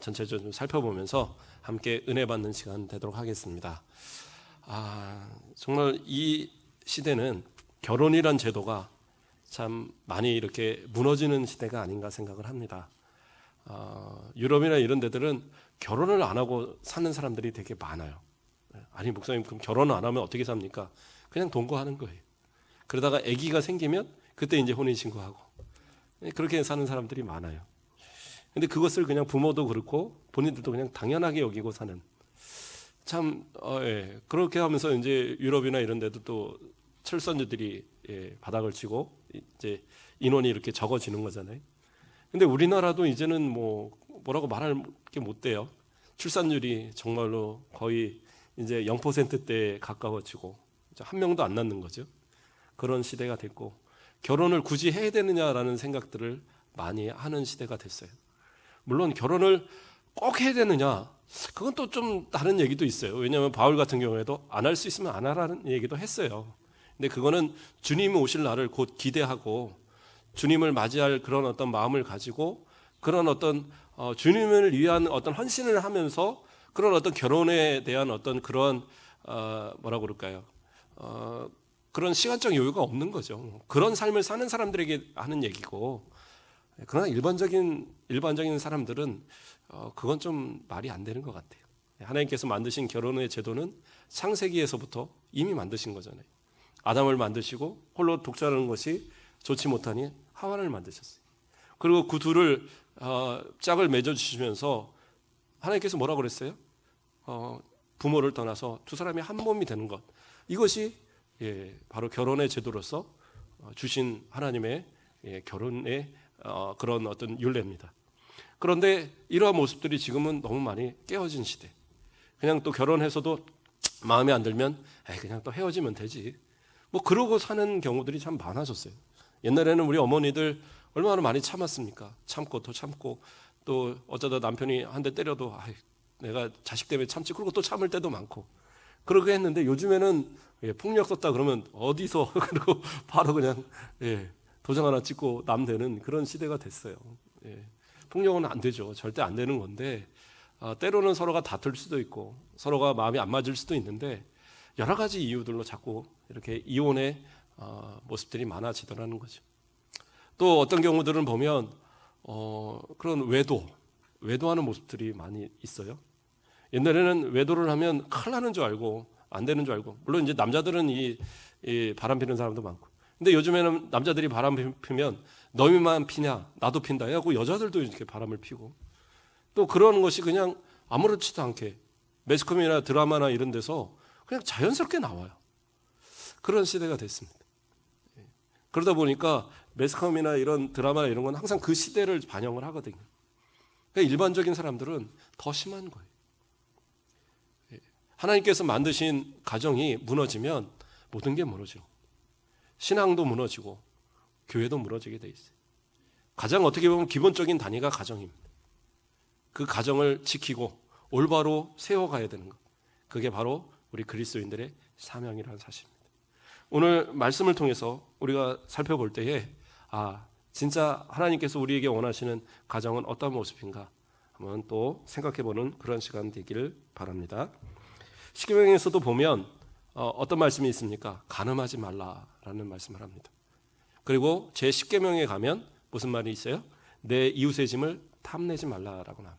전체적으로 좀 살펴보면서 함께 은혜 받는 시간 되도록 하겠습니다. 정말 이 시대는 결혼이란 제도가 참 많이 이렇게 무너지는 시대가 아닌가 생각을 합니다. 유럽이나 이런 데들은 결혼을 안 하고 사는 사람들이 되게 많아요. 아니 목사님 그럼 결혼을 안 하면 어떻게 삽니까? 그냥 동거하는 거예요. 그러다가 아기가 생기면 그때 이제 혼인신고하고 그렇게 사는 사람들이 많아요. 근데 그것을 그냥 부모도 그렇고 본인들도 그냥 당연하게 여기고 사는 참 그렇게 하면서 이제 유럽이나 이런 데도 또 출산율들이 바닥을 치고 이제 인원이 이렇게 적어지는 거잖아요. 근데 우리나라도 이제는 뭐라고 말할 게 못 돼요. 출산율이 정말로 거의 이제 0%대에 가까워지고 한 명도 안 낳는 거죠. 그런 시대가 됐고 결혼을 굳이 해야 되느냐라는 생각들을 많이 하는 시대가 됐어요. 물론 결혼을 꼭 해야 되느냐 그건 또 좀 다른 얘기도 있어요. 왜냐하면 바울 같은 경우에도 안 할 수 있으면 안 하라는 얘기도 했어요. 근데 그거는 주님이 오실 날을 곧 기대하고 주님을 맞이할 그런 어떤 마음을 가지고 그런 어떤 주님을 위한 어떤 헌신을 하면서 그런 어떤 결혼에 대한 어떤 그런 뭐라고 그럴까요? 그런 시간적 여유가 없는 거죠. 그런 삶을 사는 사람들에게 하는 얘기고, 그러나 일반적인 사람들은 그건 좀 말이 안 되는 것 같아요. 하나님께서 만드신 결혼의 제도는 창세기에서부터 이미 만드신 거잖아요. 아담을 만드시고 홀로 독자라는 것이 좋지 못하니 하와를 만드셨어요. 그리고 그 둘을 짝을 맺어주시면서 하나님께서 뭐라고 그랬어요? 부모를 떠나서 두 사람이 한 몸이 되는 것. 이것이 바로 결혼의 제도로서 주신 하나님의 결혼의 그런 어떤 율례입니다. 그런데 이러한 모습들이 지금은 너무 많이 깨어진 시대. 그냥 또 결혼해서도 마음에 안 들면 그냥 또 헤어지면 되지. 그러고 사는 경우들이 참 많아졌어요. 옛날에는 우리 어머니들 얼마나 많이 참았습니까? 참고 또 참고 또 어쩌다 남편이 한 대 때려도 내가 자식 때문에 참지. 그리고 또 참을 때도 많고 그렇게 했는데 요즘에는 폭력 썼다 그러면 어디서 그리고 바로 그냥 도장 하나 찍고 남 되는 그런 시대가 됐어요. 폭력은 안 되죠. 절대 안 되는 건데 때로는 서로가 다툴 수도 있고 서로가 마음이 안 맞을 수도 있는데 여러 가지 이유들로 자꾸 이렇게 이혼의 모습들이 많아지더라는 거죠. 또 어떤 경우들은 보면 그런 외도하는 모습들이 많이 있어요. 옛날에는 외도를 하면 큰일 나는 줄 알고 안 되는 줄 알고, 물론 이제 남자들은 이 바람 피는 사람도 많고, 근데 요즘에는 남자들이 바람 피면 너희만 피냐 나도 핀다 해갖고 여자들도 이렇게 바람을 피고, 또 그러는 것이 그냥 아무렇지도 않게 매스컴이나 드라마나 이런 데서 그냥 자연스럽게 나와요. 그런 시대가 됐습니다. 그러다 보니까 매스컴이나 이런 드라마나 이런 건 항상 그 시대를 반영을 하거든요. 그러니까 일반적인 사람들은 더 심한 거예요. 하나님께서 만드신 가정이 무너지면 모든 게 무너지고 신앙도 무너지고 교회도 무너지게 돼 있어요. 가장 어떻게 보면 기본적인 단위가 가정입니다. 그 가정을 지키고 올바로 세워가야 되는 것. 그게 바로 우리 그리스도인들의 사명이라는 사실입니다. 오늘 말씀을 통해서 우리가 살펴볼 때에 진짜 하나님께서 우리에게 원하시는 가정은 어떤 모습인가 한번 또 생각해보는 그런 시간 되기를 바랍니다. 십계명에서도 보면 어떤 말씀이 있습니까? 간음하지 말라라는 말씀을 합니다. 그리고 제 십계명에 가면 무슨 말이 있어요? 내 이웃의 짐을 탐내지 말라라고 나옵니다.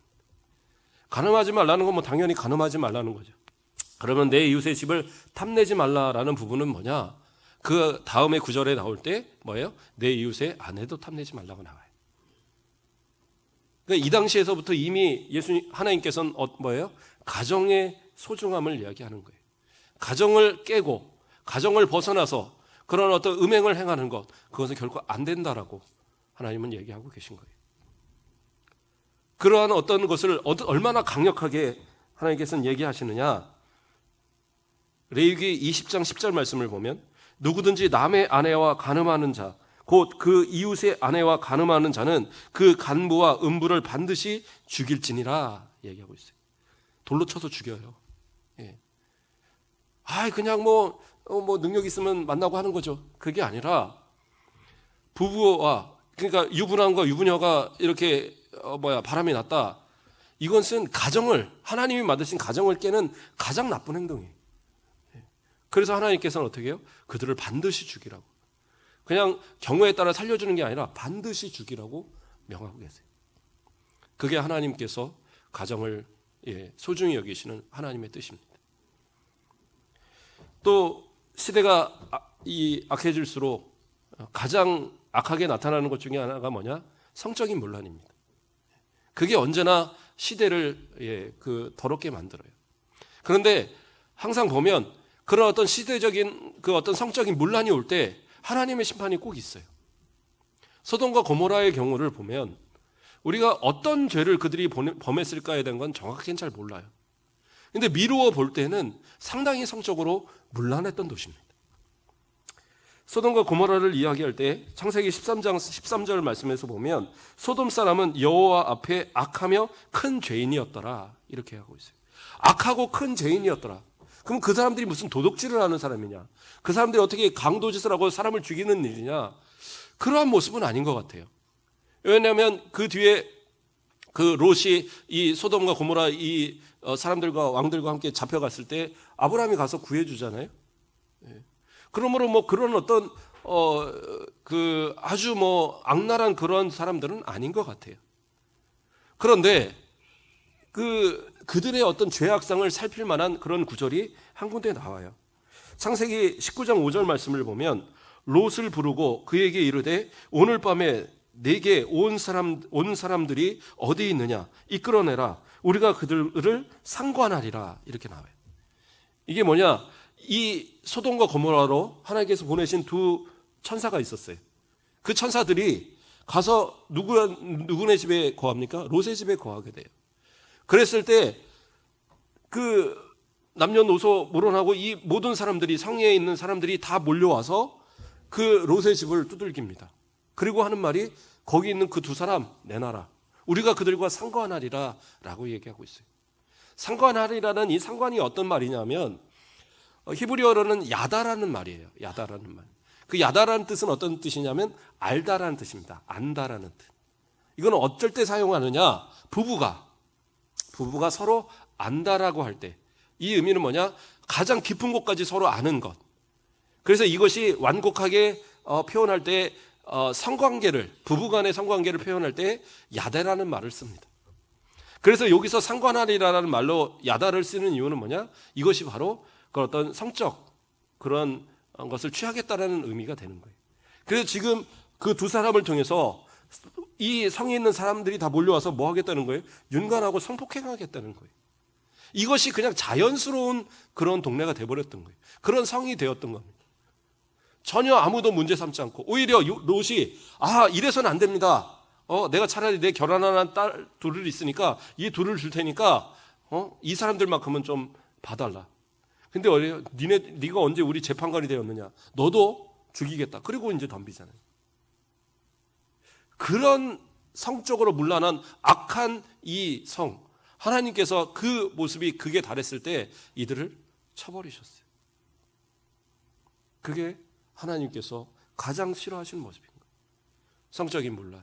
간음하지 말라는 건 당연히 간음하지 말라는 거죠. 그러면 내 이웃의 집을 탐내지 말라라는 부분은 뭐냐? 그 다음에 구절에 나올 때 뭐예요? 내 이웃의 아내도 탐내지 말라고 나와요. 그러니까 이 당시에서부터 이미 하나님께서는 뭐예요? 가정의 소중함을 이야기하는 거예요. 가정을 깨고 가정을 벗어나서 그런 어떤 음행을 행하는 것, 그것은 결코 안 된다라고 하나님은 얘기하고 계신 거예요. 그러한 어떤 것을 얼마나 강력하게 하나님께서는 얘기하시느냐? 레위기 20장 10절 말씀을 보면 누구든지 남의 아내와 간음하는 자, 곧 그 이웃의 아내와 간음하는 자는 그 간부와 음부를 반드시 죽일지니라 얘기하고 있어요. 돌로 쳐서 죽여요. 그냥 능력 있으면 만나고 하는 거죠. 그게 아니라 부부와, 그러니까 유부남과 유부녀가 이렇게 바람이 났다. 이것은 하나님이 만드신 가정을 깨는 가장 나쁜 행동이에요. 그래서 하나님께서는 어떻게 해요? 그들을 반드시 죽이라고. 그냥 경우에 따라 살려주는 게 아니라 반드시 죽이라고 명하고 계세요. 그게 하나님께서 가정을 소중히 여기시는 하나님의 뜻입니다. 또 시대가 악해질수록 가장 악하게 나타나는 것 중에 하나가 뭐냐? 성적인 문란입니다. 그게 언제나 시대를 더럽게 만들어요. 그런데 항상 보면 그런 어떤 시대적인 그 어떤 성적인 문란이 올 때 하나님의 심판이 꼭 있어요. 소돔과 고모라의 경우를 보면 우리가 어떤 죄를 그들이 범했을까에 대한 건 정확히는 잘 몰라요. 근데 미루어 볼 때는 상당히 성적으로 문란했던 도시입니다. 소돔과 고모라를 이야기할 때 창세기 13장 13절 말씀에서 보면 소돔 사람은 여호와 앞에 악하며 큰 죄인이었더라 이렇게 하고 있어요. 악하고 큰 죄인이었더라. 그럼 그 사람들이 무슨 도둑질을 하는 사람이냐? 그 사람들이 어떻게 강도짓을 하고 사람을 죽이는 일이냐? 그러한 모습은 아닌 것 같아요. 왜냐하면 그 뒤에 그 롯이 이 소돔과 고모라 사람들과 왕들과 함께 잡혀갔을 때 아브라함이 가서 구해주잖아요. 그러므로 그런 어떤 아주 악랄한 그런 사람들은 아닌 것 같아요. 그런데 그들의 어떤 죄악상을 살필 만한 그런 구절이 한 군데 나와요. 창세기 19장 5절 말씀을 보면 롯을 부르고 그에게 이르되 오늘 밤에 내게 온 사람들이 어디 있느냐 이끌어내라 우리가 그들을 상관하리라 이렇게 나와요. 이게 뭐냐? 이 소돔과 고모라로 하나님께서 보내신 두 천사가 있었어요. 그 천사들이 가서 누구네 집에 거합니까? 롯의 집에 거하게 돼요. 그랬을 때 그 남녀노소 물론하고 이 모든 사람들이 성에 있는 사람들이 다 몰려와서 그 롯의 집을 두들깁니다. 그리고 하는 말이 거기 있는 그 두 사람 내놔라. 우리가 그들과 상관하리라 라고 얘기하고 있어요. 상관하리라는 이 상관이 어떤 말이냐면 히브리어로는 야다라는 말이에요. 야다라는 말. 그 야다라는 뜻은 어떤 뜻이냐면 알다라는 뜻입니다. 안다라는 뜻. 이건 어쩔 때 사용하느냐? 부부가 서로 안다라고 할 때 이 의미는 뭐냐? 가장 깊은 곳까지 서로 아는 것. 그래서 이것이 완곡하게 표현할 때 부부간의 성관계를 표현할 때 야다라는 말을 씁니다. 그래서 여기서 상관하리라는 말로 야다를 쓰는 이유는 뭐냐? 이것이 바로 그 어떤 성적 그런 것을 취하겠다라는 의미가 되는 거예요. 그래서 지금 그 두 사람을 통해서 이 성에 있는 사람들이 다 몰려와서 뭐 하겠다는 거예요? 윤관하고 성폭행하겠다는 거예요. 이것이 그냥 자연스러운 그런 동네가 돼버렸던 거예요. 그런 성이 되었던 겁니다. 전혀 아무도 문제 삼지 않고 오히려 롯이 이래서는 안 됩니다. 내가 차라리 내 결혼한 딸 둘을 있으니까 이 둘을 줄 테니까 이 사람들만큼은 좀 봐달라. 근데 네가 언제 우리 재판관이 되었느냐? 너도 죽이겠다. 그리고 이제 덤비잖아요. 그런 성적으로 문란한 악한 이 성, 하나님께서 그 모습이 극에 달했을 때 이들을 쳐버리셨어요. 그게 하나님께서 가장 싫어하시는 모습인 거예요. 성적인 문란.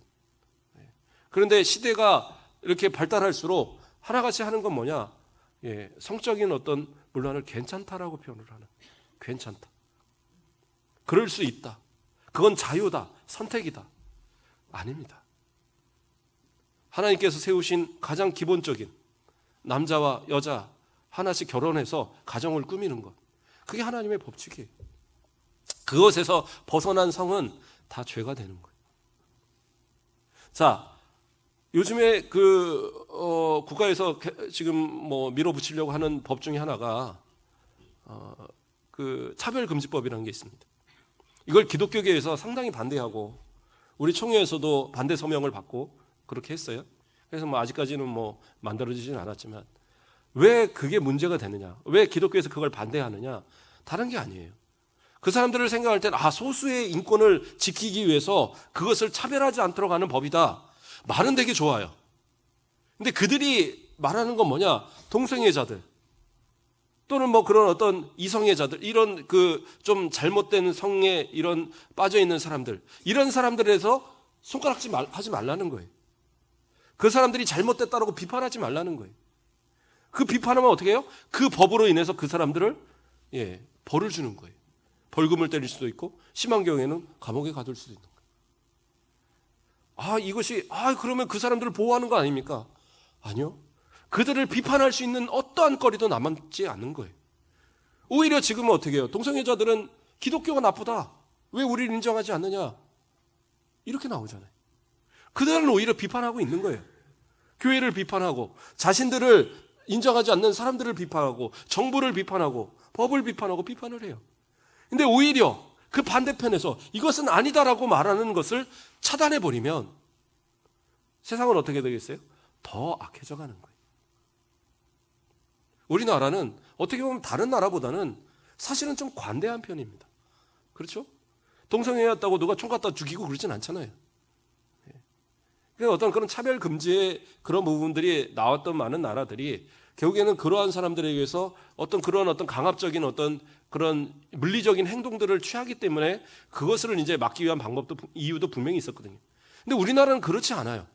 그런데 시대가 이렇게 발달할수록 하나같이 하는 건 뭐냐? 성적인 어떤 문란을 괜찮다라고 표현을 하는. 괜찮다. 그럴 수 있다. 그건 자유다. 선택이다. 아닙니다. 하나님께서 세우신 가장 기본적인 남자와 여자 하나씩 결혼해서 가정을 꾸미는 것. 그게 하나님의 법칙이에요. 그것에서 벗어난 성은 다 죄가 되는 거예요. 자, 요즘에 국가에서 지금 밀어붙이려고 하는 법 중에 하나가 차별금지법이라는 게 있습니다. 이걸 기독교계에서 상당히 반대하고 우리 총회에서도 반대 서명을 받고 그렇게 했어요. 그래서 아직까지는 만들어지지는 않았지만 왜 그게 문제가 되느냐? 왜 기독교에서 그걸 반대하느냐? 다른 게 아니에요. 그 사람들을 생각할 때는 소수의 인권을 지키기 위해서 그것을 차별하지 않도록 하는 법이다. 말은 되게 좋아요. 근데 그들이 말하는 건 뭐냐? 동성애자들 또는 그런 어떤 이성애자들 이런 좀 잘못된 성에 이런 빠져 있는 사람들 이런 사람들에서 손가락질 하지 말라는 거예요. 그 사람들이 잘못됐다라고 비판하지 말라는 거예요. 그 비판하면 어떻게 해요? 그 법으로 인해서 그 사람들을 벌을 주는 거예요. 벌금을 때릴 수도 있고 심한 경우에는 감옥에 가둘 수도 있는 거예요. 이것이 그러면 그 사람들을 보호하는 거 아닙니까? 아니요. 그들을 비판할 수 있는 어떠한 거리도 남지 않는 거예요. 오히려 지금은 어떻게 해요? 동성애자들은 기독교가 나쁘다. 왜 우리를 인정하지 않느냐? 이렇게 나오잖아요. 그들은 오히려 비판하고 있는 거예요. 교회를 비판하고 자신들을 인정하지 않는 사람들을 비판하고 정부를 비판하고 법을 비판하고 비판을 해요. 근데 오히려 그 반대편에서 이것은 아니다라고 말하는 것을 차단해버리면 세상은 어떻게 되겠어요? 더 악해져 가는 거예요. 우리나라는 어떻게 보면 다른 나라보다는 사실은 좀 관대한 편입니다. 그렇죠? 동성애였다고 누가 총 갖다 죽이고 그러진 않잖아요. 그러니까 어떤 그런 차별 금지의 그런 부분들이 나왔던 많은 나라들이 결국에는 그러한 사람들에 의해서 어떤 강압적인 어떤 그런 물리적인 행동들을 취하기 때문에 그것을 이제 막기 위한 방법도 이유도 분명히 있었거든요. 근데 우리나라는 그렇지 않아요.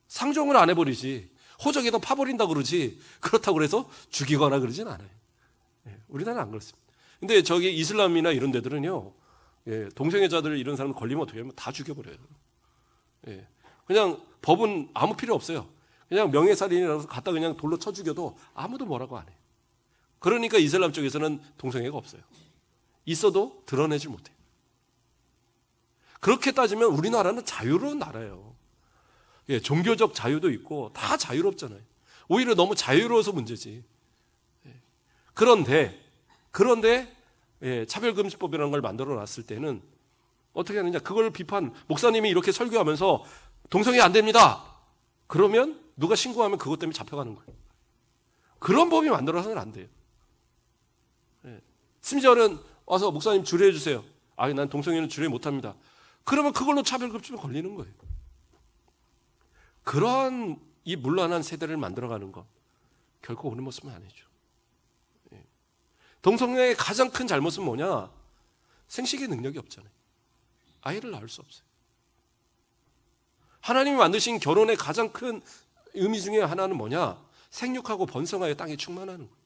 상종을 안 해버리지 호적에다 파버린다 그러지 그렇다고 그래서 죽이거나 그러진 않아요. 우리나라는 안 그렇습니다. 근데 저기 이슬람이나 이런 데들은요, 동성애자들 이런 사람 걸리면 어떻게 하면 다 죽여버려요. 그냥 법은 아무 필요 없어요. 그냥 명예살인이라서 갖다 그냥 돌로 쳐 죽여도 아무도 뭐라고 안 해요. 그러니까 이슬람 쪽에서는 동성애가 없어요. 있어도 드러내질 못해요. 그렇게 따지면 우리나라는 자유로운 나라예요. 종교적 자유도 있고 다 자유롭잖아요. 오히려 너무 자유로워서 문제지. 그런데 차별금지법이라는 걸 만들어 놨을 때는 어떻게 하느냐, 그걸 목사님이 이렇게 설교하면서 동성애 안 됩니다. 그러면 누가 신고하면 그것 때문에 잡혀가는 거예요. 그런 법이 만들어서는 안 돼요. 심지어는 와서 목사님 주례해 주세요. 난 동성애는 주례 못합니다. 그러면 그걸로 차별금지법에 걸리는 거예요. 그러한 이 문란한 세대를 만들어가는 것 결코 옳은 모습은 아니죠. 동성애의 가장 큰 잘못은 뭐냐? 생식의 능력이 없잖아요. 아이를 낳을 수 없어요. 하나님이 만드신 결혼의 가장 큰 의미 중에 하나는 뭐냐? 생육하고 번성하여 땅에 충만하는 거예요.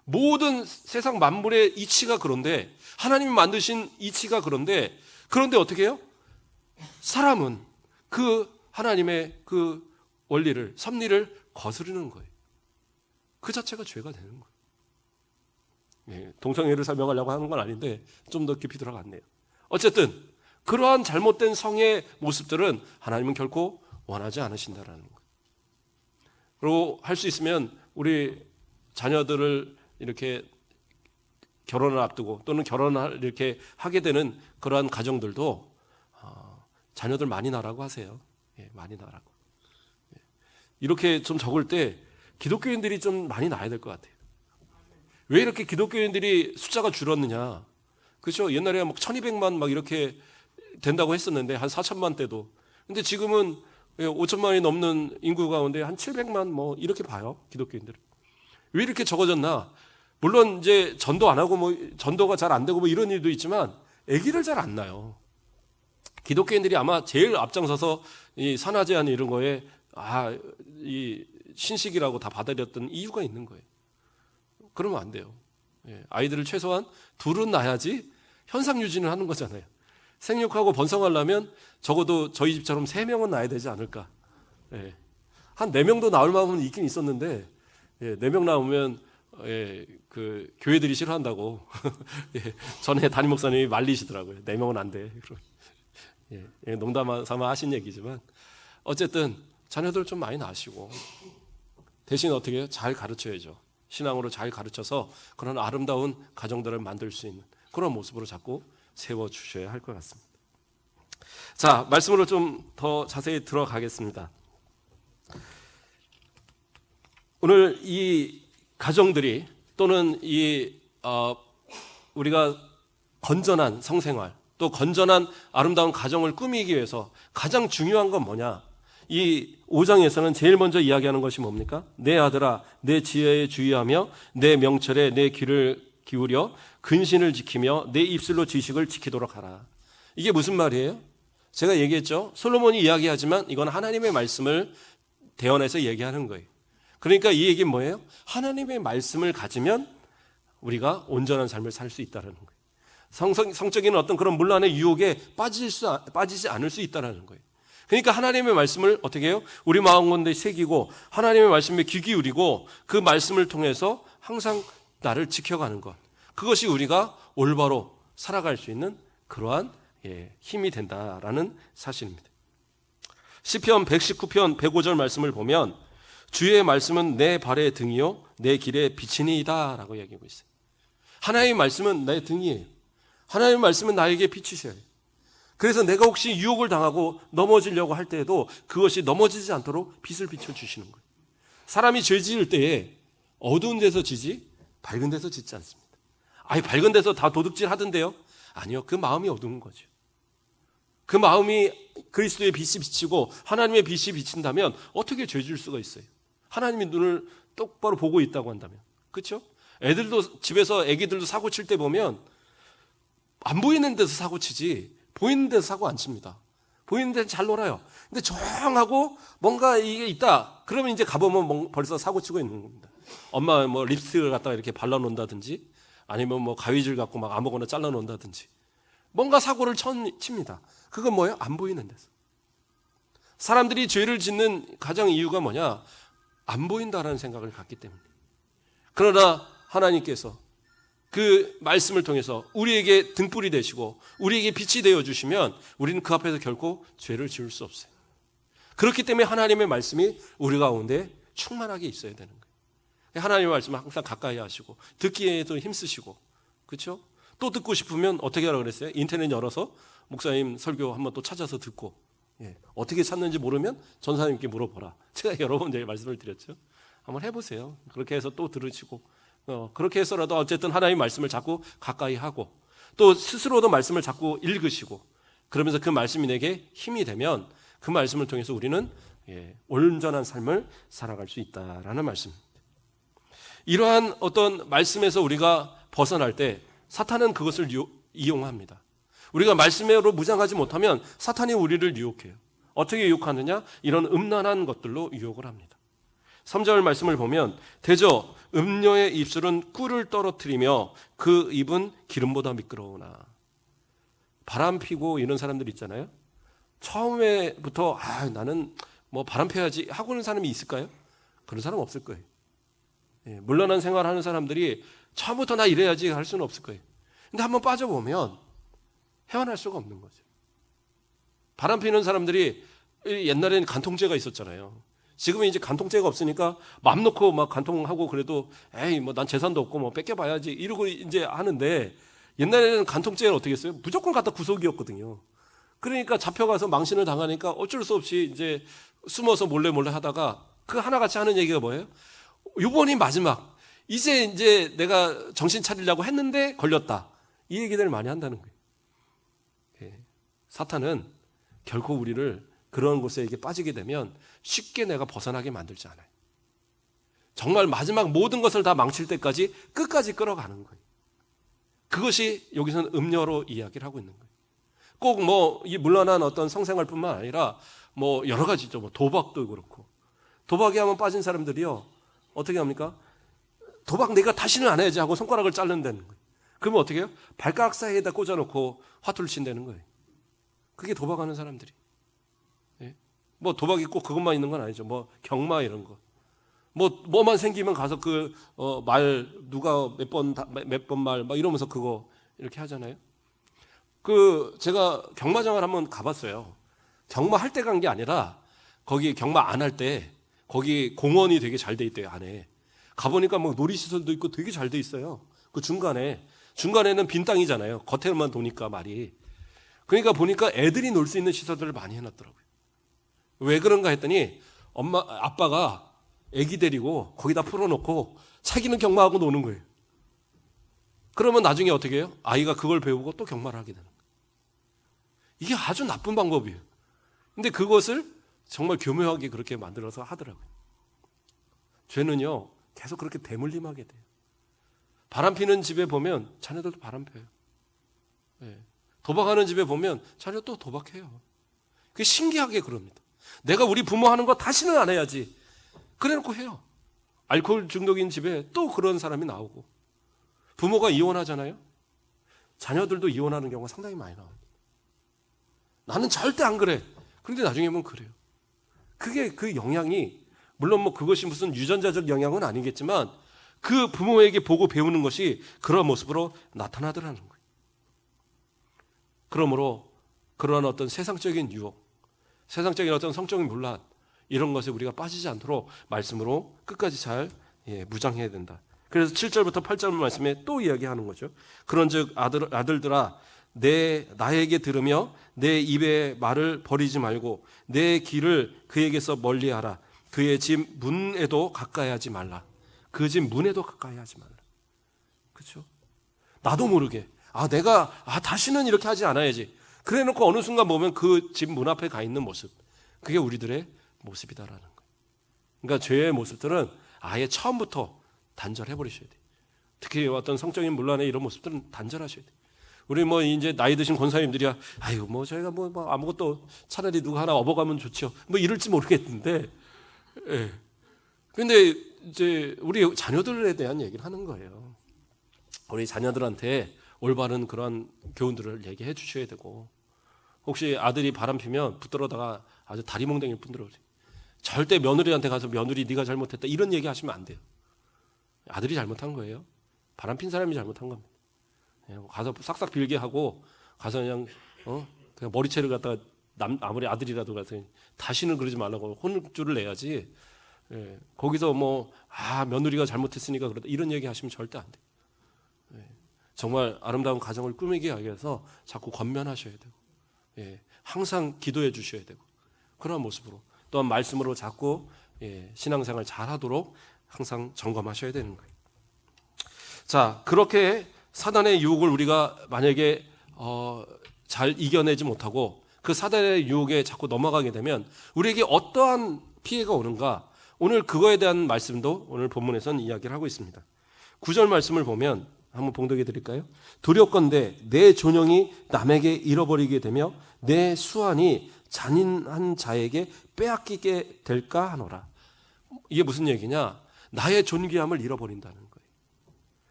모든 세상 만물의 이치가 그런데, 하나님이 만드신 이치가 그런데 어떻게 해요? 사람은 그 하나님의 그 원리를, 섭리를 거스르는 거예요. 그 자체가 죄가 되는 거예요. 동성애를 설명하려고 하는 건 아닌데 좀 더 깊이 들어갔네요. 어쨌든 그러한 잘못된 성의 모습들은 하나님은 결코 원하지 않으신다라는 거예요. 그리고 할 수 있으면 우리 자녀들을 이렇게 결혼을 앞두고 또는 결혼을 이렇게 하게 되는 그러한 가정들도 자녀들 많이 낳으라고 하세요. 많이 낳으라고. 이렇게 좀 적을 때 기독교인들이 좀 많이 낳아야 될 것 같아요. 왜 이렇게 기독교인들이 숫자가 줄었느냐? 그렇죠? 옛날에 1200만 막 이렇게 된다고 했었는데 한 4천만 때도. 근데 지금은 5천만이 넘는 인구 가운데 한 700만 뭐 이렇게 봐요. 기독교인들은. 왜 이렇게 적어졌나? 물론 이제 전도 안 하고 전도가 잘 안 되고 이런 일도 있지만 아기를 잘 안 낳아요. 기독교인들이 아마 제일 앞장서서 이 산하 제한 이런 거에 이 신식이라고 다 받아들였던 이유가 있는 거예요. 그러면 안 돼요. 아이들을 최소한 둘은 낳아야지 현상 유지는 하는 거잖아요. 생육하고 번성하려면 적어도 저희 집처럼 3명은 낳아야 되지 않을까. 한 4명도 낳을 마음은 있긴 있었는데 4명 낳으면 그 교회들이 싫어한다고 전에 담임 목사님이 말리시더라고요. 4명은 안 돼. 농담 삼아 하신 얘기지만 어쨌든 자녀들 좀 많이 낳으시고 대신 어떻게 해요? 잘 가르쳐야죠. 신앙으로 잘 가르쳐서 그런 아름다운 가정들을 만들 수 있는 그런 모습으로 자꾸 세워주셔야 할 것 같습니다. 자, 말씀으로 좀 더 자세히 들어가겠습니다. 오늘 이 가정들이 또는 우리가 건전한 성생활 또 건전한 아름다운 가정을 꾸미기 위해서 가장 중요한 건 뭐냐? 이 5장에서는 제일 먼저 이야기하는 것이 뭡니까? 내 아들아, 내 지혜에 주의하며 내 명철에 내 귀를 기울여 근신을 지키며 내 입술로 지식을 지키도록 하라. 이게 무슨 말이에요? 제가 얘기했죠. 솔로몬이 이야기하지만 이건 하나님의 말씀을 대언해서 얘기하는 거예요. 그러니까 이 얘기는 뭐예요? 하나님의 말씀을 가지면 우리가 온전한 삶을 살 수 있다는 거예요. 성적인 어떤 그런 문란의 유혹에 빠지지 않을 수 있다는 거예요. 그러니까 하나님의 말씀을 어떻게 해요? 우리 마음 가운데 새기고 하나님의 말씀에 귀 기울이고 그 말씀을 통해서 항상 나를 지켜가는 것. 그것이 우리가 올바로 살아갈 수 있는 그러한 힘이 된다라는 사실입니다. 시편 119편 105절 말씀을 보면 주의 말씀은 내 발의 등이요 내 길의 빛이니이다 라고 얘기하고 있어요. 하나님의 말씀은 나의 등이에요. 하나님의 말씀은 나에게 빛이셔요. 그래서 내가 혹시 유혹을 당하고 넘어지려고 할 때에도 그것이 넘어지지 않도록 빛을 비춰주시는 거예요. 사람이 죄 지을 때에 어두운 데서 지지 밝은 데서 짓지 않습니다. 밝은 데서 다 도둑질 하던데요? 아니요. 그 마음이 어두운 거죠. 그 마음이 그리스도의 빛이 비치고 하나님의 빛이 비친다면 어떻게 죄 지을 수가 있어요? 하나님이 눈을 똑바로 보고 있다고 한다면. 그렇죠? 애들도 집에서 애기들도 사고 칠 때 보면 안 보이는 데서 사고 치지 보이는 데서 사고 안 칩니다. 보이는 데는 잘 놀아요. 근데 조용하고 뭔가 이게 있다. 그러면 이제 가보면 벌써 사고 치고 있는 겁니다. 엄마 뭐 립스틱을 갖다가 이렇게 발라놓는다든지 아니면 뭐 가위질 갖고 막 아무거나 잘라놓는다든지 뭔가 사고를 칩니다. 그건 뭐예요? 안 보이는 데서. 사람들이 죄를 짓는 가장 이유가 뭐냐? 안 보인다라는 생각을 갖기 때문에. 그러나 하나님께서 그 말씀을 통해서 우리에게 등불이 되시고 우리에게 빛이 되어주시면 우리는 그 앞에서 결코 죄를 지을 수 없어요. 그렇기 때문에 하나님의 말씀이 우리 가운데 충만하게 있어야 되는 거예요. 하나님의 말씀을 항상 가까이 하시고 듣기에도 힘쓰시고 그렇죠? 또 듣고 싶으면 어떻게 하라고 그랬어요? 인터넷 열어서 목사님 설교 한번 또 찾아서 듣고 어떻게 찾는지 모르면 전사님께 물어보라. 제가 여러 번 말씀을 드렸죠. 한번 해보세요. 그렇게 해서 또 들으시고 그렇게 해서라도 어쨌든 하나님의 말씀을 자꾸 가까이 하고 또 스스로도 말씀을 자꾸 읽으시고 그러면서 그 말씀이 내게 힘이 되면 그 말씀을 통해서 우리는 온전한 삶을 살아갈 수 있다라는 말씀입니다. 이러한 어떤 말씀에서 우리가 벗어날 때 사탄은 그것을 이용합니다. 우리가 말씀으로 무장하지 못하면 사탄이 우리를 유혹해요. 어떻게 유혹하느냐? 이런 음란한 것들로 유혹을 합니다. 3절 말씀을 보면 대저 음녀의 입술은 꿀을 떨어뜨리며 그 입은 기름보다 미끄러우나. 바람 피고 이런 사람들 있잖아요. 처음에부터 나는 뭐 바람 펴야지 하고 있는 사람이 있을까요? 그런 사람 없을 거예요. 물란한 생활하는 사람들이 처음부터 나 이래야지 할 수는 없을 거예요. 근데 한번 빠져보면 헤어날 수가 없는 거죠. 바람 피는 사람들이 옛날에는 간통죄가 있었잖아요. 지금은 이제 간통죄가 없으니까 맘 놓고 막 간통하고 그래도 뭐 난 재산도 없고 뭐 뺏겨봐야지 이러고 이제 하는데 옛날에는 간통죄는 어떻게 했어요? 무조건 갖다 구속이었거든요. 그러니까 잡혀가서 망신을 당하니까 어쩔 수 없이 이제 숨어서 몰래 하다가 그 하나같이 하는 얘기가 뭐예요? 이번이 마지막. 이제 내가 정신 차리려고 했는데 걸렸다. 이 얘기들을 많이 한다는 거예요. 사탄은 결코 우리를 그런 곳에 빠지게 되면 쉽게 내가 벗어나게 만들지 않아요. 정말 마지막 모든 것을 다 망칠 때까지 끝까지 끌어가는 거예요. 그것이 여기서는 음녀로 이야기를 하고 있는 거예요. 꼭 뭐 이 물란한 어떤 성생활뿐만 아니라 뭐 여러 가지죠. 뭐 도박도 그렇고. 도박에 한번 빠진 사람들이요. 어떻게 합니까? 도박 내가 다시는 안 해야지 하고 손가락을 자른다는 거예요. 그러면 어떻게 해요? 발가락 사이에다 꽂아놓고 화투를 친다는 거예요. 그게 도박하는 사람들이. 뭐 도박이 꼭 그것만 있는 건 아니죠. 뭐 경마 이런 거. 뭐만 생기면 가서 말 누가 몇 번 말 막 이러면서 그거 이렇게 하잖아요. 제가 경마장을 한번 가봤어요. 경마 할 때 간 게 아니라 거기 경마 안 할 때 거기 공원이 되게 잘 돼 있대요, 안에. 가보니까 뭐 놀이시설도 있고 되게 잘 돼 있어요. 그 중간에는 빈 땅이잖아요. 겉에만 도니까 말이. 그러니까 보니까 애들이 놀 수 있는 시설들을 많이 해놨더라고요. 왜 그런가 했더니 아빠가 애기 데리고 거기다 풀어놓고 자기는 경마하고 노는 거예요. 그러면 나중에 어떻게 해요? 아이가 그걸 배우고 또 경마를 하게 되는 거예요. 이게 아주 나쁜 방법이에요. 근데 그것을 정말 교묘하게 그렇게 만들어서 하더라고요. 죄는요, 계속 그렇게 대물림하게 돼요. 바람 피는 집에 보면 자녀들도 바람 펴요. 도박하는 집에 보면 자녀 또 도박해요. 그게 신기하게 그럽니다. 내가 우리 부모 하는 거 다시는 안 해야지. 그래 놓고 해요. 알코올 중독인 집에 또 그런 사람이 나오고, 부모가 이혼하잖아요. 자녀들도 이혼하는 경우가 상당히 많이 나옵니다. 나는 절대 안 그래. 그런데 나중에 보면 그래요. 그게 그 영향이, 물론 뭐 그것이 무슨 유전자적 영향은 아니겠지만 그 부모에게 보고 배우는 것이 그런 모습으로 나타나더라는 거예요. 그러므로 그러한 어떤 세상적인 유혹, 세상적인 어떤 성적인 문란, 이런 것에 우리가 빠지지 않도록 말씀으로 끝까지 잘 무장해야 된다. 그래서 7절부터 8절 말씀에 또 이야기하는 거죠. 그런즉 아들들아, 나에게 들으며 내 입의 말을 버리지 말고 내 길을 그에게서 멀리하라. 그의 집 문에도 가까이 하지 말라. 그 집 문에도 가까이 하지 말라. 그렇죠? 나도 모르게 내가 다시는 이렇게 하지 않아야지. 그래 놓고 어느 순간 보면 그 집 문 앞에 가 있는 모습, 그게 우리들의 모습이다라는 거예요. 그러니까 죄의 모습들은 아예 처음부터 단절해버리셔야 돼요. 특히 어떤 성적인 문란의 이런 모습들은 단절하셔야 돼요. 우리 뭐 이제 나이 드신 권사님들이야, 아유 뭐 저희가 뭐 아무것도 차라리 누가 하나 업어가면 좋죠. 뭐 이럴지 모르겠는데, 예. 근데 이제 우리 자녀들에 대한 얘기를 하는 거예요. 우리 자녀들한테 올바른 그런 교훈들을 얘기해 주셔야 되고, 혹시 아들이 바람 피면 붙들어다가 아주 다리 몽댕이를 분들어, 절대 며느리한테 가서 며느리 네가 잘못했다 이런 얘기 하시면 안 돼요. 아들이 잘못한 거예요. 바람 핀 사람이 잘못한 겁니다. 가서 싹싹 빌게 하고 가서 그냥 머리채를 갖다가 아무리 아들이라도 가서 다시는 그러지 말라고 혼줄을 내야지. 거기서 며느리가 잘못했으니까 그러다 이런 얘기 하시면 절대 안 돼요. 정말 아름다운 가정을 꾸미기 위해서 자꾸 권면하셔야 되고, 항상 기도해 주셔야 되고, 그런 모습으로 또한 말씀으로 자꾸 신앙생활 잘하도록 항상 점검하셔야 되는 거예요. 자, 그렇게 사단의 유혹을 우리가 만약에 잘 이겨내지 못하고 그 사단의 유혹에 자꾸 넘어가게 되면 우리에게 어떠한 피해가 오는가, 오늘 그거에 대한 말씀도 오늘 본문에서는 이야기를 하고 있습니다. 9절 말씀을 보면 한번 봉독해 드릴까요? 두렵건대 내 존영이 남에게 잃어버리게 되며 내 수완이 잔인한 자에게 빼앗기게 될까 하노라. 이게 무슨 얘기냐? 나의 존귀함을 잃어버린다는 거예요.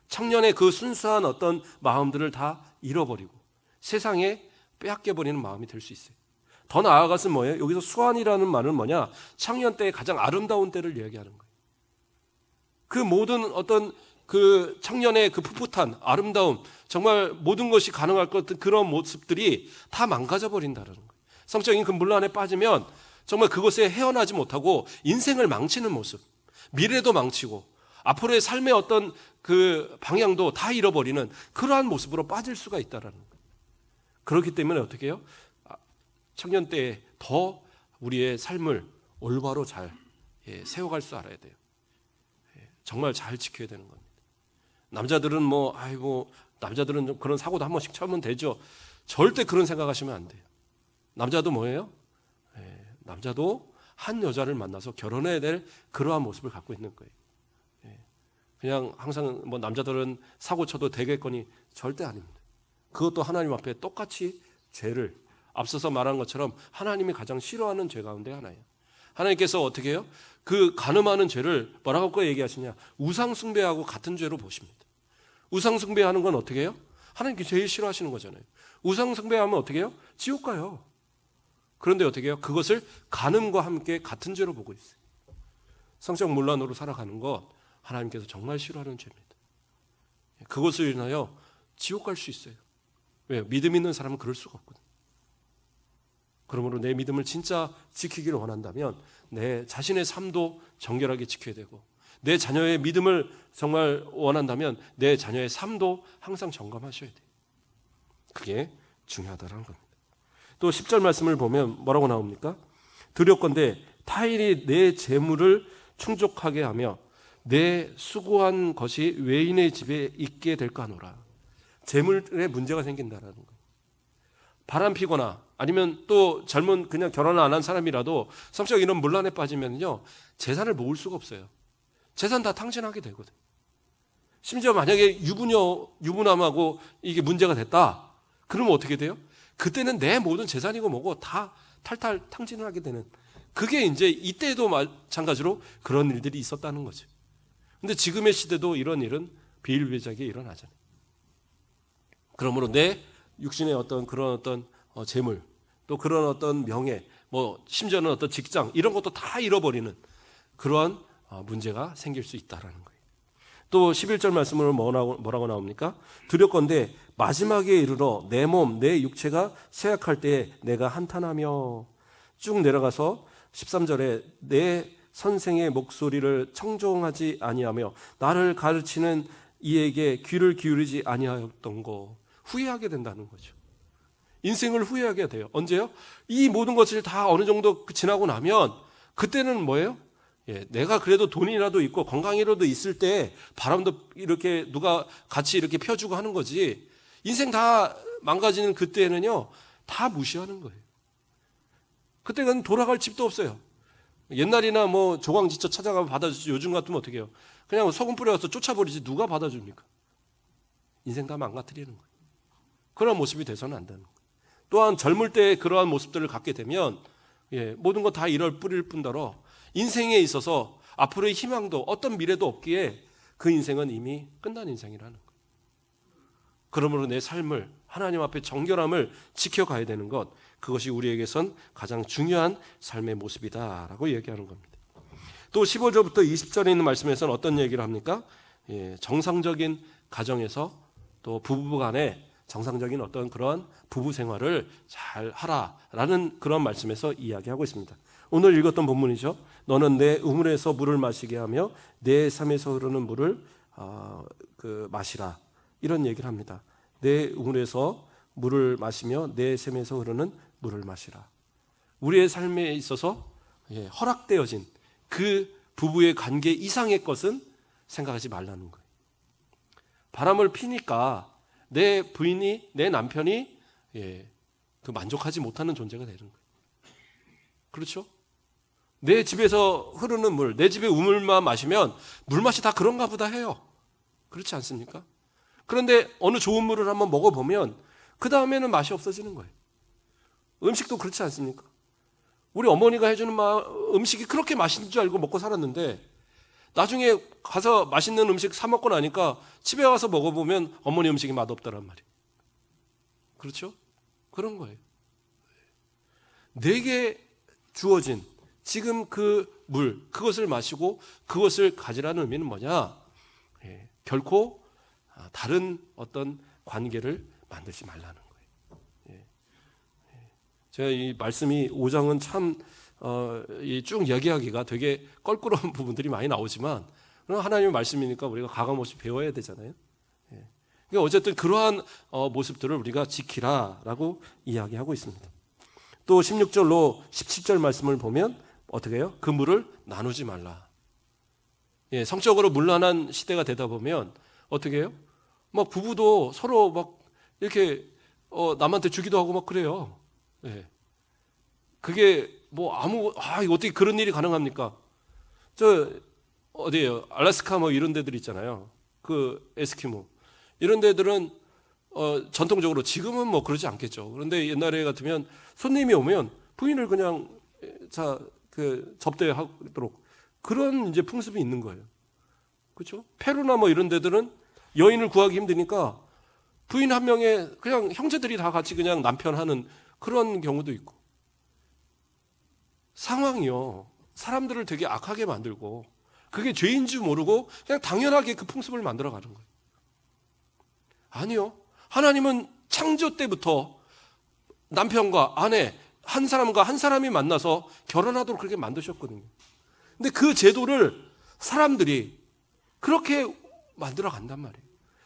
청년의 그 순수한 어떤 마음들을 다 잃어버리고 세상에 빼앗겨버리는 마음이 될 수 있어요. 더 나아가서 뭐예요? 여기서 수완이라는 말은 뭐냐? 청년 때의 가장 아름다운 때를 이야기하는 거예요. 그 모든 어떤 그 청년의 그 풋풋한 아름다움, 정말 모든 것이 가능할 것 같은 그런 모습들이 다 망가져 버린다는 거예요. 성적인 그 문란에 빠지면 정말 그것에 헤어나지 못하고 인생을 망치는 모습, 미래도 망치고 앞으로의 삶의 어떤 그 방향도 다 잃어버리는 그러한 모습으로 빠질 수가 있다라는 거예요. 그렇기 때문에 어떻게 해요? 청년 때에 더 우리의 삶을 올바로 잘 세워갈 줄 알아야 돼요. 정말 잘 지켜야 되는 겁니다. 남자들은 남자들은 좀 그런 사고도 한 번씩 쳐면 되죠. 절대 그런 생각하시면 안 돼요. 남자도 뭐예요? 남자도 한 여자를 만나서 결혼해야 될 그러한 모습을 갖고 있는 거예요. 그냥 항상 남자들은 사고 쳐도 되겠거니 절대 아닙니다. 그것도 하나님 앞에 똑같이 죄를, 앞서서 말한 것처럼 하나님이 가장 싫어하는 죄 가운데 하나예요. 하나님께서 어떻게 해요? 그 간음하는 죄를 뭐라고 얘기하시냐? 우상숭배하고 같은 죄로 보십니다. 우상숭배하는 건 어떻게 해요? 하나님께 제일 싫어하시는 거잖아요. 우상숭배하면 어떻게 해요? 지옥 가요. 그런데 어떻게 해요? 그것을 간음과 함께 같은 죄로 보고 있어요. 성적 문란으로 살아가는 것 하나님께서 정말 싫어하는 죄입니다. 그것을 인하여 지옥 갈 수 있어요. 왜요? 믿음 있는 사람은 그럴 수가 없거든요. 그러므로 내 믿음을 진짜 지키기를 원한다면 내 자신의 삶도 정결하게 지켜야 되고, 내 자녀의 믿음을 정말 원한다면 내 자녀의 삶도 항상 점검하셔야 돼요. 그게 중요하다는 겁니다. 또 10절 말씀을 보면 뭐라고 나옵니까? 두렵건대 타인이 내 재물을 충족하게 하며 내 수고한 것이 외인의 집에 있게 될까 하노라. 재물에 문제가 생긴다라는 거예요. 바람 피거나 아니면 또 젊은 그냥 결혼을 안 한 사람이라도 성적 이런 문란에 빠지면요 재산을 모을 수가 없어요. 재산 다 탕진하게 되거든요. 심지어 만약에 유부남하고 이게 문제가 됐다, 그러면 어떻게 돼요? 그때는 내 모든 재산이고 뭐고 다 탈탈 탕진을 하게 되는, 그게 이제 이때도 마찬가지로 그런 일들이 있었다는 거죠. 근데 지금의 시대도 이런 일은 비일비재하게 일어나잖아요. 그러므로 내 육신의 어떤 그런 어떤 재물, 또 그런 어떤 명예, 뭐 심지어는 어떤 직장, 이런 것도 다 잃어버리는 그러한 문제가 생길 수 있다라는 거예요. 또 11절 말씀으로 뭐라고 나옵니까? 두렵건대 마지막에 이르러 내 몸, 내 육체가 쇠약할 때에 내가 한탄하며, 쭉 내려가서 13절에 내 선생의 목소리를 청종하지 아니하며 나를 가르치는 이에게 귀를 기울이지 아니하였던 거, 후회하게 된다는 거죠. 인생을 후회하게 돼요. 언제요? 이 모든 것을 다 어느 정도 지나고 나면 그때는 뭐예요? 내가 그래도 돈이라도 있고 건강이라도 있을 때 바람도 이렇게 누가 같이 이렇게 펴주고 하는 거지, 인생 다 망가지는 그때는요 다 무시하는 거예요. 그때는 돌아갈 집도 없어요. 옛날이나 뭐 조광지처 찾아가면 받아주지, 요즘 같으면 어떻게 해요? 그냥 소금 뿌려서 쫓아버리지 누가 받아줍니까? 인생 다 망가뜨리는 거예요. 그런 모습이 돼서는 안 되는 거예요. 또한 젊을 때 그러한 모습들을 갖게 되면 모든 거 다 잃을 뿌릴 뿐더러 인생에 있어서 앞으로의 희망도 어떤 미래도 없기에 그 인생은 이미 끝난 인생이라는 거예요. 그러므로 내 삶을 하나님 앞에 정결함을 지켜가야 되는 것, 그것이 우리에게선 가장 중요한 삶의 모습이다라고 얘기하는 겁니다. 또 15절부터 20절에 있는 말씀에서는 어떤 얘기를 합니까? 정상적인 가정에서 또 부부 간에 정상적인 어떤 그런 부부 생활을 잘 하라라는 그런 말씀에서 이야기하고 있습니다. 오늘 읽었던 본문이죠. 너는 내 우물에서 물을 마시게 하며 내 삶에서 흐르는 물을 마시라, 이런 얘기를 합니다. 내 우물에서 물을 마시며 내 샘에서 흐르는 물을 마시라. 우리의 삶에 있어서 허락되어진 그 부부의 관계 이상의 것은 생각하지 말라는 거예요. 바람을 피니까 내 부인이, 내 남편이 그 만족하지 못하는 존재가 되는 거예요. 그렇죠? 내 집에서 흐르는 물, 내 집의 우물만 마시면 물맛이 다 그런가 보다 해요. 그렇지 않습니까? 그런데 어느 좋은 물을 한번 먹어보면 그 다음에는 맛이 없어지는 거예요. 음식도 그렇지 않습니까? 우리 어머니가 해주는 음식이 그렇게 맛있는 줄 알고 먹고 살았는데 나중에 가서 맛있는 음식 사 먹고 나니까 집에 와서 먹어보면 어머니 음식이 맛없더란 말이에요. 그렇죠? 그런 거예요. 내게 주어진 지금 그 물, 그것을 마시고 그것을 가지라는 의미는 뭐냐? 결코 다른 어떤 관계를 만들지 말라는 거예요. 제가 이 말씀이 5장은 참 쭉 얘기하기가 되게 껄끄러운 부분들이 많이 나오지만 하나님의 말씀이니까 우리가 가감없이 배워야 되잖아요. 그러니까 어쨌든 그러한 모습들을 우리가 지키라라고 이야기하고 있습니다. 또 16절로 17절 말씀을 보면 어떻게 해요? 그 물을 나누지 말라. 성적으로 문란한 시대가 되다 보면 어떻게 해요? 막 부부도 서로 막 이렇게 남한테 주기도 하고 막 그래요. 그게 뭐 이거 어떻게 그런 일이 가능합니까? 어디에요? 알래스카 뭐 이런 데들 있잖아요. 그 에스키모. 이런 데들은 전통적으로, 지금은 뭐 그러지 않겠죠. 그런데 옛날에 같으면 손님이 오면 부인을 그냥 접대하도록 그런 이제 풍습이 있는 거예요. 그렇죠? 페루나 뭐 이런 데들은 여인을 구하기 힘드니까 부인 한 명에 그냥 형제들이 다 같이 그냥 남편 하는 그런 경우도 있고. 상황이요, 사람들을 되게 악하게 만들고 그게 죄인 줄 모르고 그냥 당연하게 그 풍습을 만들어가는 거예요. 아니요, 하나님은 창조 때부터 남편과 아내 한 사람과 한 사람이 만나서 결혼하도록 그렇게 만드셨거든요. 근데 그 제도를 사람들이 그렇게 만들어 간단 말이에요.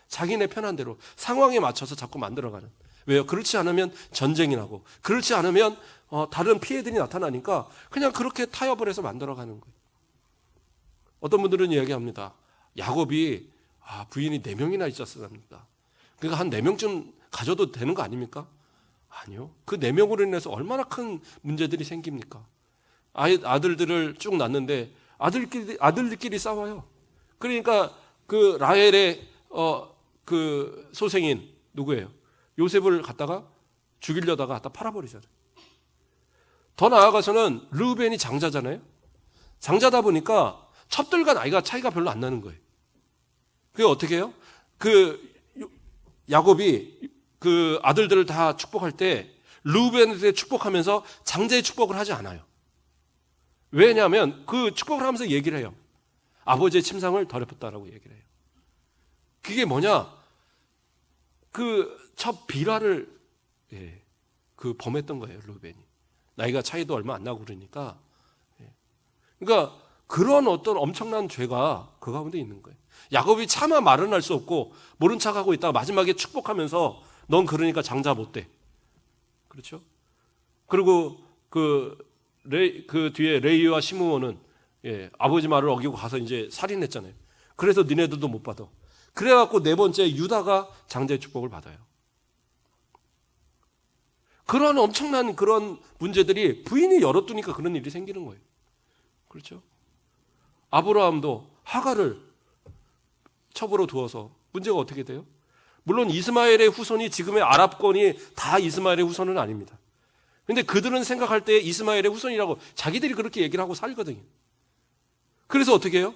자기네 편한 대로 상황에 맞춰서 자꾸 만들어가는. 왜요? 그렇지 않으면 전쟁이 나고, 그렇지 않으면 다른 피해들이 나타나니까 그냥 그렇게 타협을 해서 만들어가는 거예요. 어떤 분들은 이야기합니다. 야곱이 부인이 4명이나 있었습니다. 그러니까 한 4명쯤 가져도 되는 거 아닙니까? 아니요. 그 4명으로 인해서 얼마나 큰 문제들이 생깁니까? 아들들을 쭉 낳는데 아들들끼리 싸워요. 그러니까 그 라헬의 그 소생인 누구예요? 요셉을 갖다가 죽이려다가 갖다 팔아버리잖아요. 더 나아가서는 르우벤이 장자잖아요. 장자다 보니까 첩들과 나이가 차이가 별로 안 나는 거예요. 그게 어떻게 해요? 야곱이 그 아들들을 다 축복할 때 르우벤한테 축복하면서 장자의 축복을 하지 않아요. 왜냐하면 그 축복을 하면서 얘기를 해요. 아버지의 침상을 더럽혔다라고 얘기를 해요. 그게 뭐냐? 그 첫 비라를 범했던 거예요, 르우벤이. 나이가 차이도 얼마 안 나고 그러니까. 그러니까 그런 어떤 엄청난 죄가 그 가운데 있는 거예요. 야곱이 차마 말은 할 수 없고 모른 척하고 있다가 마지막에 축복하면서 넌 그러니까 장자 못 돼. 그렇죠? 그리고 그 뒤에 레이와 시므온은 아버지 말을 어기고 가서 이제 살인했잖아요. 그래서 니네들도 못 받아. 그래갖고 네 번째 유다가 장자의 축복을 받아요. 그런 엄청난 그런 문제들이 부인이 열어두니까 그런 일이 생기는 거예요. 그렇죠? 아브라함도 하가를 첩으로 두어서 문제가 어떻게 돼요? 물론 이스마엘의 후손이 지금의 아랍권이 다 이스마엘의 후손은 아닙니다. 근데 그들은 생각할 때 이스마엘의 후손이라고 자기들이 그렇게 얘기를 하고 살거든요. 그래서 어떻게 해요?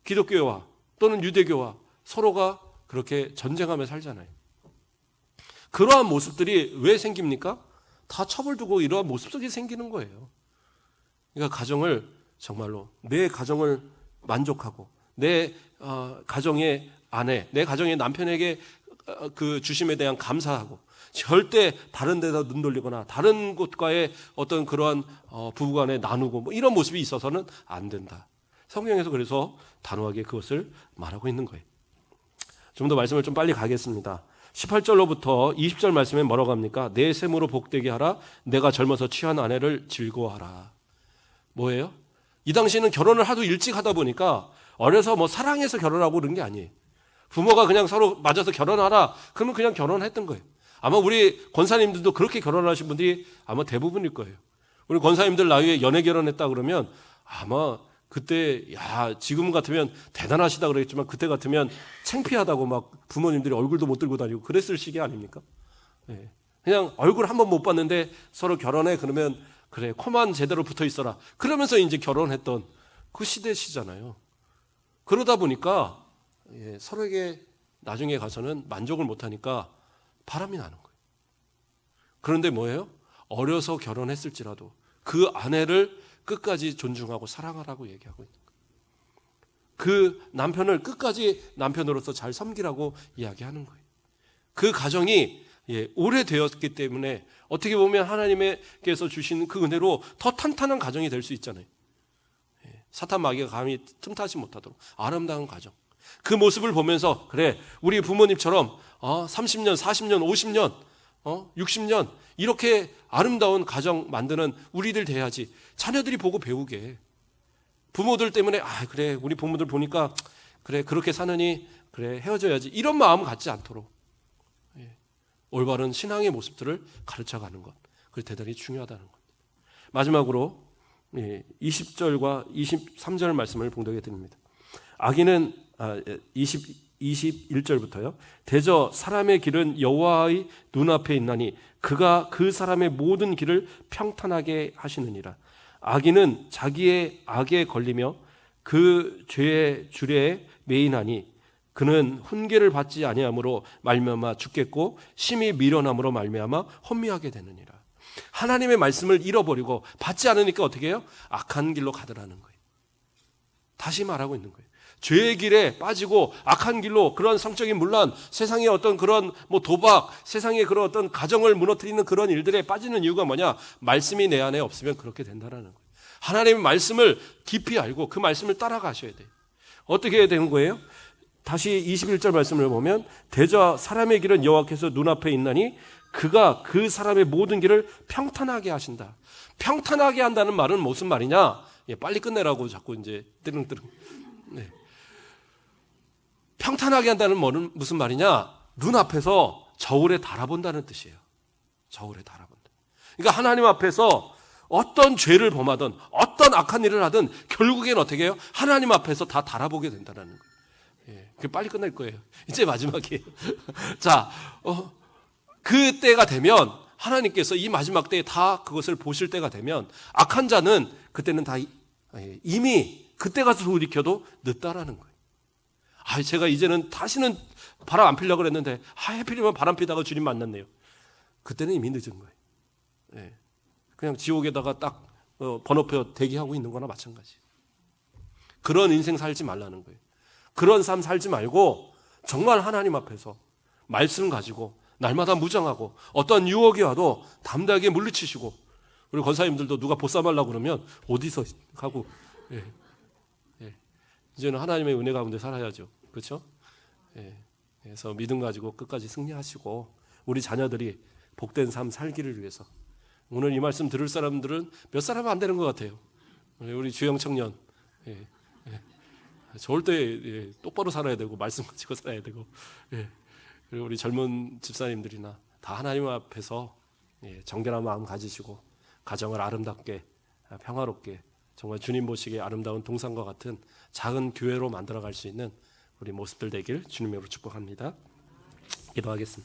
기독교와 또는 유대교와 서로가 그렇게 전쟁하며 살잖아요. 그러한 모습들이 왜 생깁니까? 다 첩을 두고 이러한 모습 속에 생기는 거예요. 그러니까 가정을 정말로 내 가정을 만족하고 내 가정의 아내, 내 가정의 남편에게 그 주심에 대한 감사하고 절대 다른 데다 눈 돌리거나 다른 곳과의 어떤 그러한 부부간에 나누고 뭐 이런 모습이 있어서는 안 된다. 성경에서 그래서 단호하게 그것을 말하고 있는 거예요. 좀 더 말씀을 좀 빨리 가겠습니다. 18절로부터 20절 말씀에 뭐라고 합니까? 내 셈으로 복되게 하라. 내가 젊어서 취한 아내를 즐거워하라. 뭐예요? 이 당시에는 결혼을 하도 일찍 하다 보니까 어려서 뭐 사랑해서 결혼하고 그런 게 아니에요. 부모가 그냥 서로 맞아서 결혼하라. 그러면 그냥 결혼했던 거예요. 아마 우리 권사님들도 그렇게 결혼하신 분들이 아마 대부분일 거예요. 우리 권사님들 나이에 연애 결혼했다 그러면 아마 그때 지금 같으면 대단하시다 그러겠지만 그때 같으면 창피하다고 막 부모님들이 얼굴도 못 들고 다니고 그랬을 시기 아닙니까? 그냥 얼굴 한 번 못 봤는데 서로 결혼해 그러면 그래 코만 제대로 붙어 있어라 그러면서 이제 결혼했던 그 시대시잖아요. 그러다 보니까 서로에게 나중에 가서는 만족을 못하니까 바람이 나는 거예요. 그런데 뭐예요? 어려서 결혼했을지라도 그 아내를 끝까지 존중하고 사랑하라고 얘기하고 있는 거예요. 그 남편을 끝까지 남편으로서 잘 섬기라고 이야기하는 거예요. 그 가정이 오래되었기 때문에 어떻게 보면 하나님께서 주신 그 은혜로 더 탄탄한 가정이 될 수 있잖아요. 사탄 마귀가 감히 틈타지 못하도록 아름다운 가정. 그 모습을 보면서 그래 우리 부모님처럼 30년, 40년, 50년, 60년 이렇게 아름다운 가정 만드는 우리들 돼야지. 자녀들이 보고 배우게. 부모들 때문에 그래 우리 부모들 보니까 그래 그렇게 사느니 그래 헤어져야지 이런 마음 갖지 않도록 올바른 신앙의 모습들을 가르쳐가는 것. 그게 대단히 중요하다는 것. 마지막으로 20절과 23절 말씀을 봉독해 드립니다. 악인은 21절부터요. 대저 사람의 길은 여호와의 눈앞에 있나니 그가 그 사람의 모든 길을 평탄하게 하시느니라. 악인은 자기의 악에 걸리며 그 죄의 주례에 매인하니 그는 훈계를 받지 아니함으로 말미암아 죽겠고 심히 미련함으로 말미암아 혼미하게 되느니라. 하나님의 말씀을 잃어버리고 받지 않으니까 어떻게 해요? 악한 길로 가더라는 거예요. 다시 말하고 있는 거예요. 죄의 길에 빠지고 악한 길로 그런 성적인 문란, 세상의 어떤 그런 도박, 세상의 그런 어떤 가정을 무너뜨리는 그런 일들에 빠지는 이유가 뭐냐? 말씀이 내 안에 없으면 그렇게 된다는 거예요. 하나님의 말씀을 깊이 알고 그 말씀을 따라가셔야 돼요. 어떻게 해야 되는 거예요? 다시 21절 말씀을 보면 대저 사람의 길은 여호와께서 눈앞에 있나니 그가 그 사람의 모든 길을 평탄하게 하신다. 평탄하게 한다는 말은 무슨 말이냐? 빨리 끝내라고 자꾸 이제 뜨릉뜨릉. 네. 평탄하게 한다는 말은 무슨 말이냐? 눈앞에서 저울에 달아본다는 뜻이에요. 저울에 달아본다. 그러니까 하나님 앞에서 어떤 죄를 범하든 어떤 악한 일을 하든 결국엔 어떻게 해요? 하나님 앞에서 다 달아보게 된다는 거예요. 그게 빨리 끝날 거예요. 이제 마지막이에요. 자, 그때가 되면 하나님께서 이 마지막 때에 다 그것을 보실 때가 되면 악한 자는 그때는 다 이미 그때 가서 돌이켜도 늦다라는 거예요. 제가 이제는 다시는 바람 안 피려고 그랬는데 하필이면 바람 피다가 주님 만났네요. 그때는 이미 늦은 거예요. 예. 그냥 지옥에다가 딱 번호표 대기하고 있는 거나 마찬가지예요. 그런 인생 살지 말라는 거예요. 그런 삶 살지 말고 정말 하나님 앞에서 말씀 가지고 날마다 무장하고 어떠한 유혹이 와도 담대하게 물리치시고, 우리 권사님들도 누가 보쌈하려고 그러면 어디서 하고, 예. 예. 이제는 하나님의 은혜 가운데 살아야죠. 그렇죠? 예. 그래서 믿음 가지고 끝까지 승리하시고 우리 자녀들이 복된 삶 살기를 위해서, 오늘 이 말씀 들을 사람들은 몇 사람은 안 되는 것 같아요. 우리 주영 청년, 예. 예. 좋을 때 똑바로 살아야 되고 말씀 가지고 살아야 되고, 예. 그리고 우리 젊은 집사님들이나 다 하나님 앞에서 정결한 마음 가지시고 가정을 아름답게 평화롭게 정말 주님 보시기에 아름다운 동산과 같은 작은 교회로 만들어갈 수 있는 우리 모습들 되길 주님으로 축복합니다. 기도하겠습니다.